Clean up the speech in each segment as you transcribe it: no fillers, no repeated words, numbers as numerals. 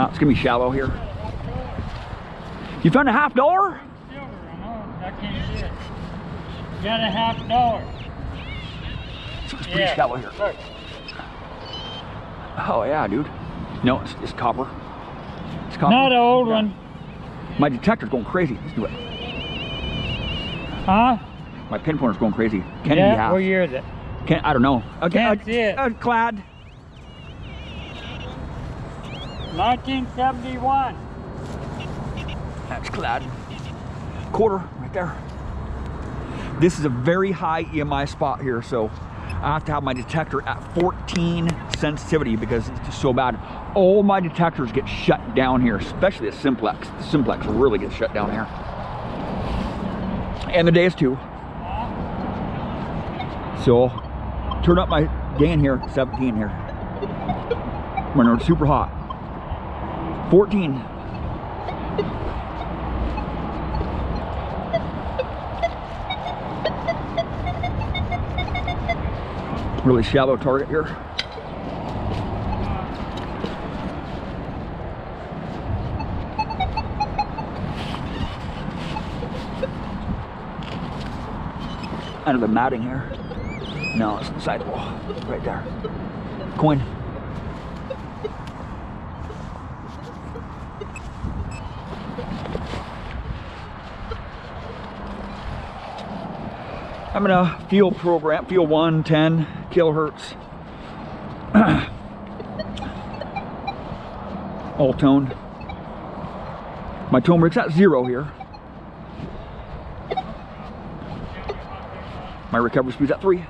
It's gonna be shallow here. You found a $50? Silver, I know. I can't see it. Got a $50. So it's pretty shallow here. Look. Oh yeah, dude. No, it's copper. It's copper. Not an old one. My detector's going crazy. Let's do it. Huh? My pinpointer's going crazy. Can yeah, be half. what year is it? I don't know. Okay, Can't see it. Clad. 1971. That's Clad. Quarter right there. This is a very high EMI spot here, so I have to have my detector at 14 sensitivity because it's just so bad. All my detectors get shut down here, especially the simplex. The simplex really gets shut down here. And the days too. So turn up my gain here, 17 here. When it's super hot. 14. Really shallow target here. Under the matting here. No, it's the sidewall. Right there. Coin. I'm in a field program, field 1, 10 kilohertz. All toned. My tone break's at 0 here. My recovery speed's at 3.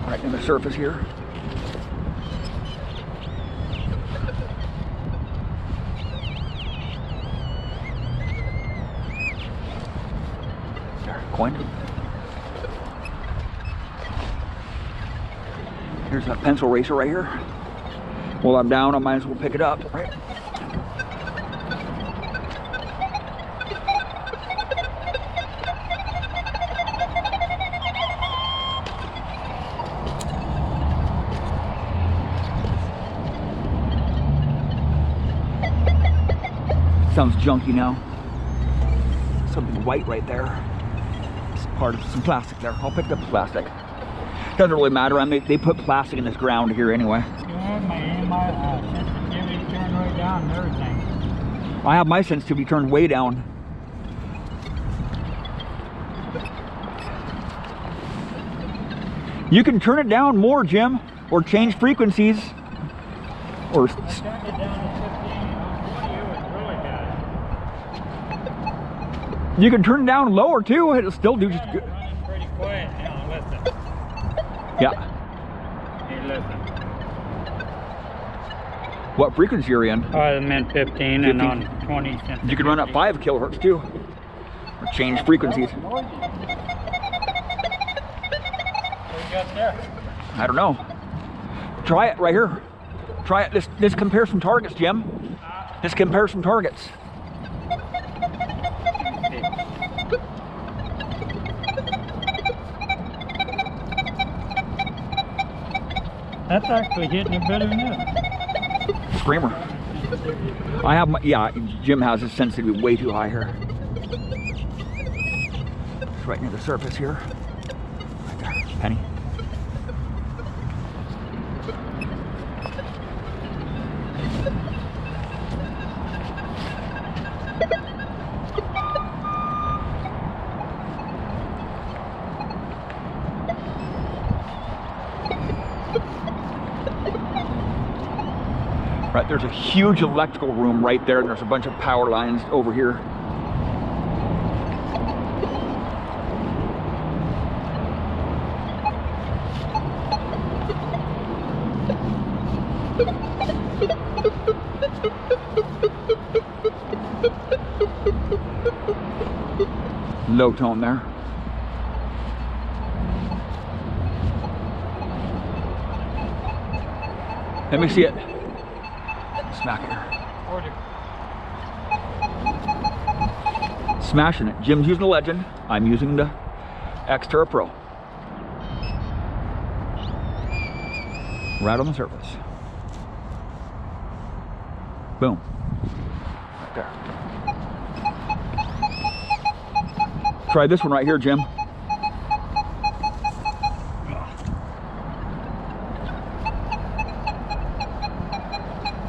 Right in the surface here. There, coin. Here's a pencil eraser right here. While I'm down, I might as well pick it up, right? Sounds junky now. Something white right there. It's part of some plastic there. I'll pick up the plastic. Doesn't really matter. I mean, they put plastic in this ground here anyway. You have my EMI sensitivity turned way down and everything. I have my sensitivity turned way down. You can turn it down more, Jim, or change frequencies. Or I turned it down to 15 and 20, it was really bad. you can turn it down lower too. It'll still do just good. It's running pretty quiet now, listen. Yeah. Hey, listen. What frequency you're in? I meant 15 and on 20 cents. You can run up 5 kilohertz too. Or change frequencies. What you got there? I don't know. Try it right here. Try it. Let's compare some targets, Jim. Let's compare some targets. That's actually hitting it better than this. Screamer. I have my, yeah, Jim has his sensitivity way too high here. It's right near the surface here. Right there, penny. Right, there's a huge electrical room right there, and there's a bunch of power lines over here. Low tone there. Let me see it. Smack here. Where'd it? Smashing it. Jim's using the Legend. I'm using the Xterra Pro. Right on the surface. Boom. Right there. Try this one right here, Jim.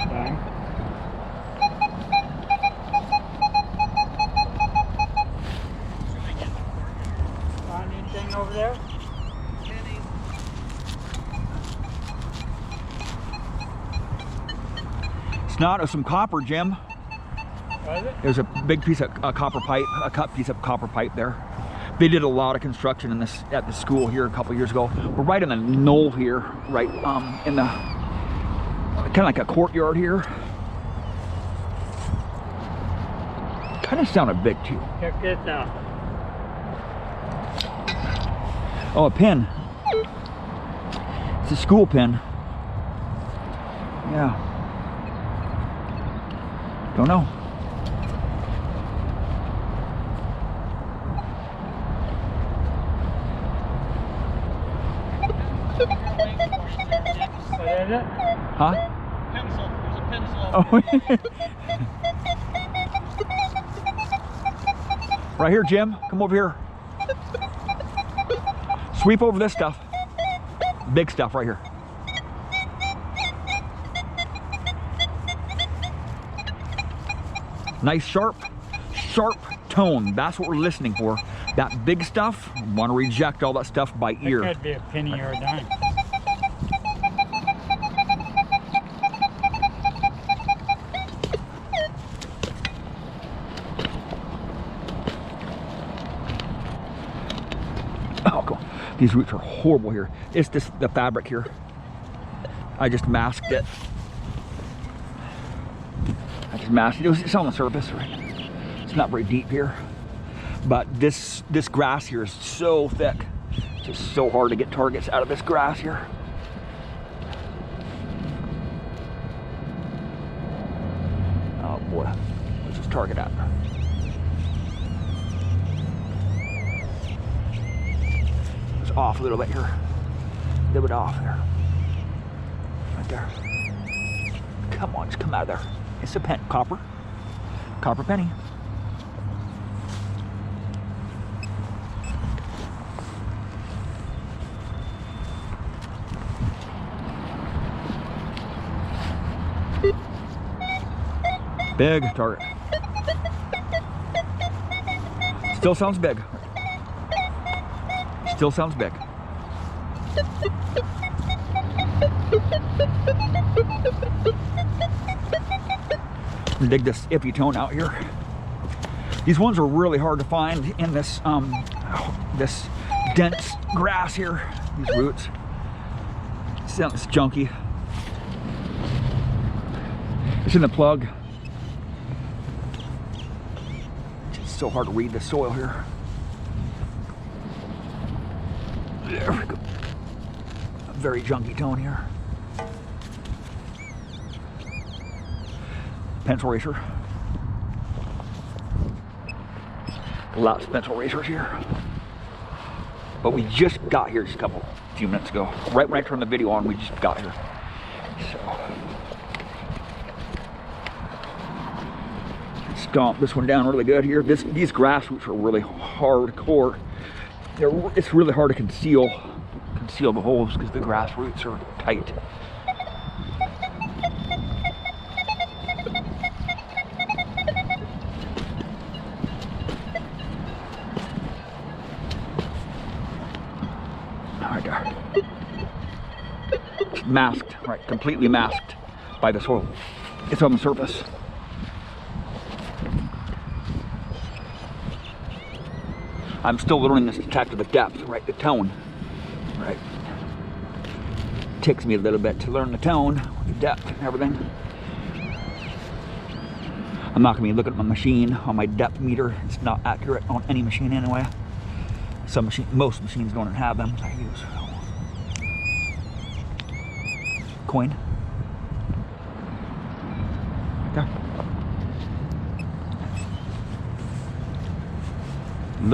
Bang. Find anything over there? It's not, it's some copper, Jim. Was it? There's a big piece of copper pipe, a cut piece of copper pipe there. They did a lot of construction in this at the school here a couple years ago. We're right in the knoll here, right in the kind of like a courtyard here. Kind of sounded big too. Check this out. Oh, a pin. It's a school pin. Yeah. Don't know. What is it? Huh? Pencil. There's a pencil over Oh. Right here, Jim. Come over here. Sweep over this stuff. Big stuff right here. Nice sharp tone. That's what we're listening for. That big stuff, want to reject all that stuff by ear. It could be a penny or a dime. Oh, cool. These roots are horrible here. It's just the fabric here. I just masked it. It's on the surface, right? It's not very deep here. But this grass here is so thick. It's just so hard to get targets out of this grass here. Oh boy, what's this target at? It's off a little bit here. A little bit off there. Right there. Come on, just come out of there. It's a pen, copper penny. Big target. Still sounds big. Still sounds big. Dig this iffy tone out here. These ones are really hard to find in this this dense grass here. These roots. It's junky. It's in the plug. It's so hard to read the soil here. There we go. A very junky tone here. Pencil eraser. Lots of pencil erasers here. But we just got here just a few minutes ago. Right when I turned the video on, we just got here. So stomp this one down really good here. These grass roots are really hardcore. It's really hard to conceal the holes because the grass roots are tight. Right there. It's masked, right? Completely masked by the soil. It's on the surface. I'm still learning this detector, the depth, right? The tone, right? Takes me a little bit to learn the tone, the depth, and everything. I'm not gonna be looking at my machine on my depth meter. It's not accurate on any machine anyway. Most machines don't have them. I use coin. There.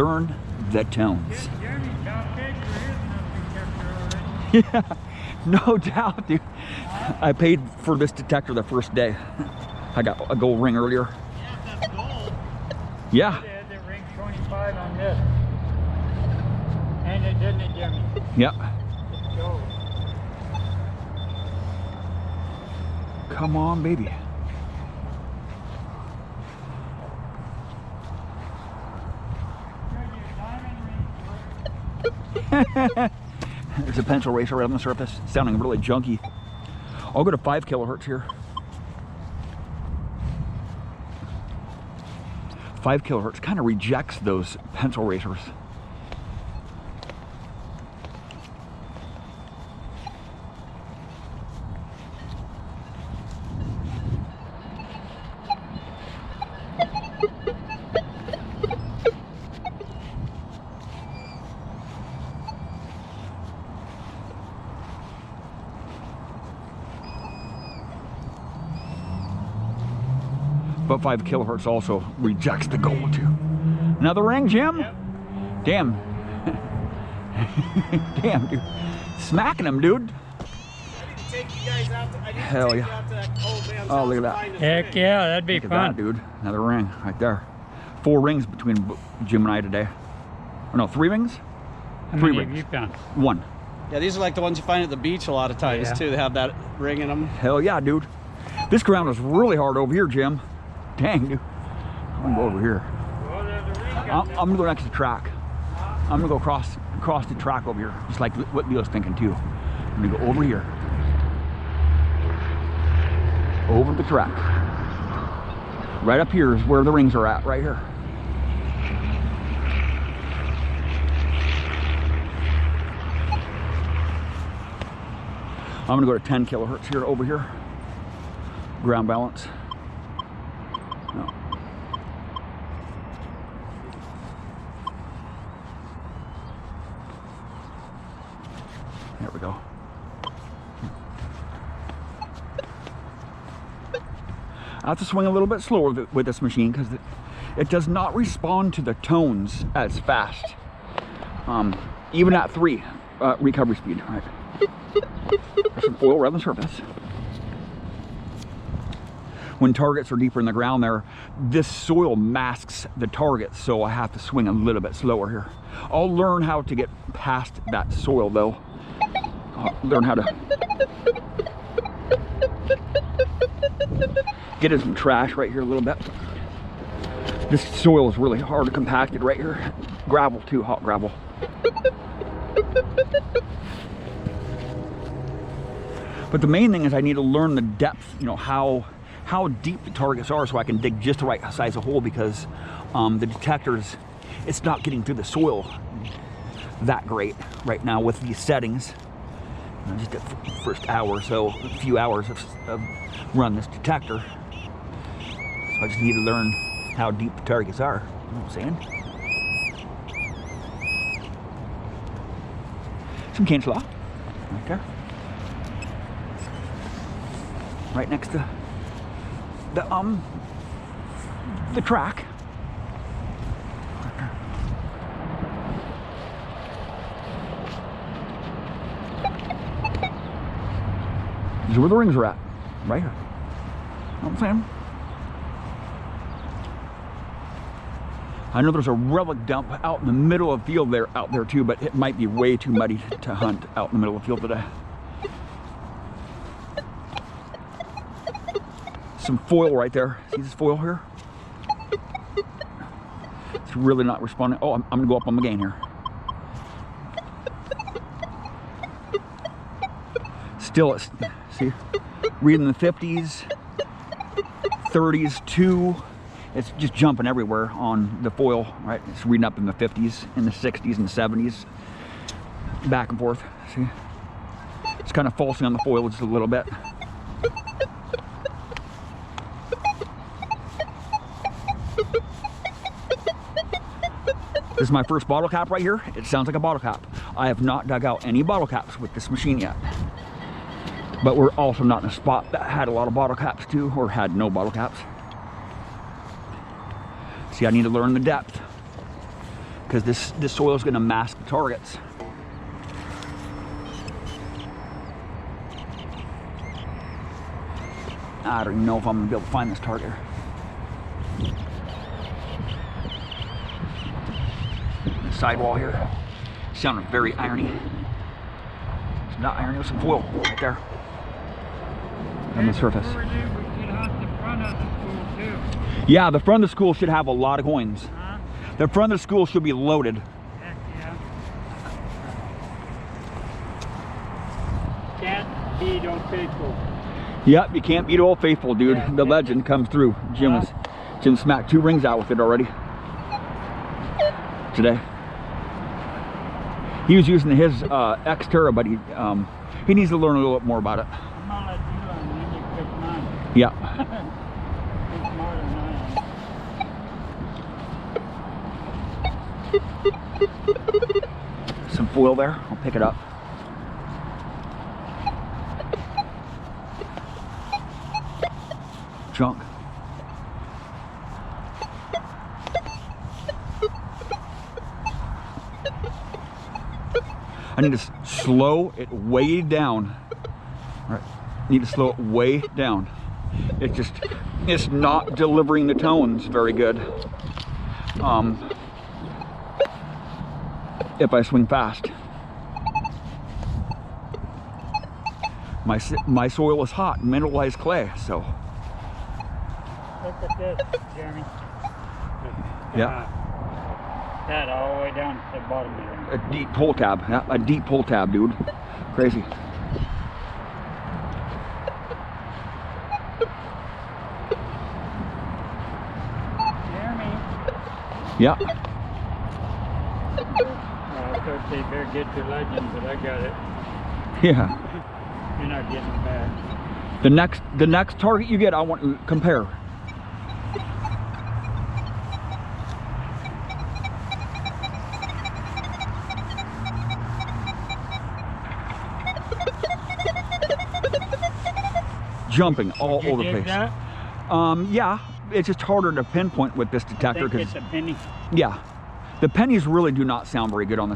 learn the tones. Jeremy got paid for his detector already. Yeah, no doubt, dude. I paid for this detector the first day. I got a gold ring earlier. Yeah, if that's gold. Yeah. They had the ring 25 on this. And it didn't it, Jeremy? Yep. It's gold. Come on, baby. There's a pencil eraser right on the surface, sounding really junky. I'll go to 5 kilohertz here. 5 kilohertz kind of rejects those pencil erasers. But 5 kilohertz also rejects the gold too. Another ring, Jim? Yep. Damn. Damn, dude. Smacking him, dude. I need to take you guys out to, Hell yeah. out to that old man's Oh, house look at and that. find his Heck ring. yeah, that'd be Look at fun. that, dude. Another ring right there. 4 rings between Jim and I today. Or no, 3 rings? How 3 many have rings. you found? 1. Yeah, these are like the ones you find at the beach a lot of times Yeah. too. They have that ring in them. Hell yeah, dude. This ground is really hard over here, Jim. Dang, dude. I'm gonna go over here. Well, there's a ring I'm gonna go next to the track. I'm gonna go across the track over here, just like what Leo's thinking too. I'm gonna go over here. Over the track. Right up here is where the rings are at, right here. I'm gonna go to 10 kilohertz here, over here. Ground balance. No. There we go. I have to swing a little bit slower with this machine because it does not respond to the tones as fast. Even at 3 recovery speed. Right. There's some foil right on the surface. When targets are deeper in the ground there, this soil masks the targets, so I have to swing a little bit slower here. I'll learn how to get past that soil though. I'll learn how to get in some trash right here a little bit. This soil is really hard to compacted right here. Gravel too, hot gravel. But the main thing is I need to learn the depth, you know, how deep the targets are so I can dig just the right size of hole, because the detectors, it's not getting through the soil that great right now with these settings. Just the first hour or so, a few hours of run this detector. So I just need to learn how deep the targets are. You know what I'm saying? Some cane slaw right there. Right next to the track. This is where the rings are at, right here. You know what I'm saying? I know there's a relic dump out in the middle of the field out there too, but it might be way too muddy to hunt out in the middle of the field today. Some foil right there. See this foil here? It's really not responding. Oh, I'm gonna go up on the gain here. Still, it's, see, reading the 50s, 30s, 2. It's just jumping everywhere on the foil, right? It's reading up in the 50s, in the 60s and 70s, back and forth. See, it's kind of falsing on the foil just a little bit. This is my first bottle cap right here. It sounds like a bottle cap. I have not dug out any bottle caps with this machine yet. But we're also not in a spot that had a lot of bottle caps too, or had no bottle caps. See, I need to learn the depth. because this soil is going to mask the targets. I don't even know if I'm going to be able to find this target. The sidewall here. Sounded very irony. It's not irony, it was some foil right there on the surface. We should hunt the front of the school too. Yeah, the front of the school should have a lot of coins. Huh? The front of the school should be loaded. Heck yeah. Can't beat Old Faithful. Yep, you can't beat Old Faithful, dude. Yeah. The legend comes through. Jim smacked 2 rings out with it already today. He was using his Xterra, but he needs to learn a little bit more about it. I'm gonna let you learn, then you pick mine. Yeah. He's smarter than I am. Some foil there. I'll pick it up. Junk. I need to slow it way down. All right. Need to slow it way down. It's not delivering the tones very good. If I swing fast. My soil is hot, mineralized clay, so. Look at this, Jeremy. Yeah. That all the way down to the bottom here. A deep pull tab. Yeah, a deep pull tab, dude. Crazy. Jeremy. Yeah. I thought they better get to Legend, but I got it. Yeah. You're not getting it back. The next target you get, I want to compare. Jumping all over the place. That? Yeah, it's just harder to pinpoint with this detector I think because it's a penny. yeah, the pennies really do not sound very good on the